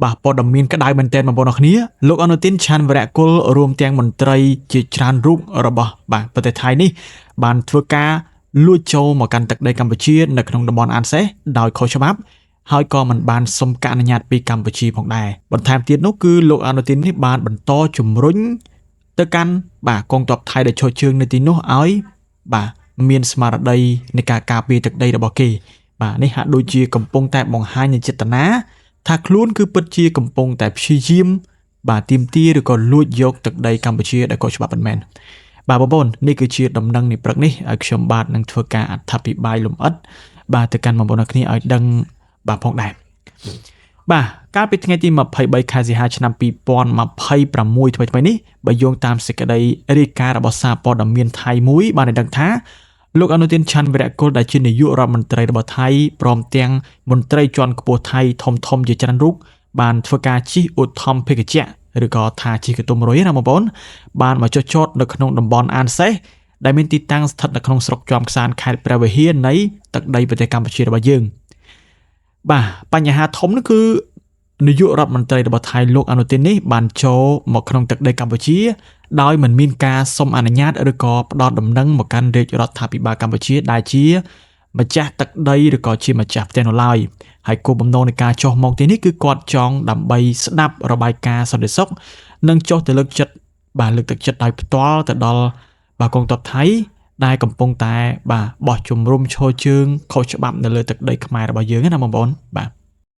បាទព័ត៌មានក្តៅមែនទែនបងប្អូនអរគ្នាលោកអនុទានឆាន់វរៈគុលរួមទាំងមន្ត្រីជាច្រើនរូបរបស់បាទប្រទេសថៃនេះបានធ្វើការលួចចូលមកកាន់ទឹកដីកម្ពុជានៅក្នុងតំបន់អានសេសដោយខុសច្បាប់ហើយក៏មិនបានសុំការអនុញ្ញាតពីកម្ពុជាផងដែរបន្ថែមទៀតនោះគឺលោកអនុទាននេះបានបន្តជំរុញទៅកាន់បាទកងទ័ពថៃដែលឈរជើងនៅទីនោះឲ្យបាទមានស្មារតីនៃការការពារទឹកដីរបស់គេបាទនេះហាក់ដូចជាកំពុងតែបង្ហាញនូវចេតនាថាខ្លួនគឺពិតជាកំពុងតែព្យាយាមបាទទាមទារឬក៏លួចយកទឹកដីកម្ពុជាដែលខុសច្បាប់មិនមែនបាទបងប្អូននេះគឺជាដំណឹងនៃព្រឹកនេះឲ្យខ្ញុំបាទនឹងធ្វើការអត្ថបទលម្អិតបាទទៅកាន់បងប្អូនគ្នាឲ្យដឹងបាទផងដែរបាទកាលពីថ្ងៃទី23ខែសីហាឆ្នាំ2026ថ្មីនេះបើយោងតាមសេចក្តីរាយការណ៍របស់សារព័ត៌មានថៃមួយបានឲ្យដឹងថាលោកអនុទានឆាន់វរៈគុលដែលជានាយករដ្ឋមន្ត្រីរបស់ថៃព្រមទាំងមន្ត្រីជាន់ខ្ពស់ថៃធំជាច្រើនរូបបានធ្វើការជិះឧទ្ធម្ភាគចក្រឬក៏ថាជិះកតុំរុយណាបងប្អូនបានមកចុះចតនៅក្នុងតំបន់អានសេសដែលមានទីតាំងស្ថិតនៅក្នុងស្រុកជាំខ្សាន្តខេត្តព្រះវិហារនៃទឹកដីប្រទេសកម្ពុជារបស់យើងបាទបញ្ហាធំនោះគឺនាយករដ្ឋមន្ត្រីរបស់ថៃលោកអនុទាននេះបានចូលមកក្នុងទឹកដីកម្ពុជាដោយមិនមានការសុំអនុញ្ញាតឬក៏ផ្ដល់ដំណឹងមកកាន់រាជរដ្ឋាភិបាលកម្ពុជាដែលជាម្ចាស់ទឹកដីឬក៏ជាម្ចាស់ផ្ទះនៅឡើយហើយគោលបំណងនៃការចុះមកទីនេះគឺគាត់ចង់ដើម្បីស្ដាប់របាយការណ៍សន្តិសុខនិងចុះទៅលើកទឹកចិត្តដោយផ្ទាល់ទៅដល់កងទ័ពថៃដែលកំពុងតែបោះជំរំឈរជើងខុសច្បាប់នៅលើទឹកដីខ្មែររបស់យើងណាបងប្អូនបាទ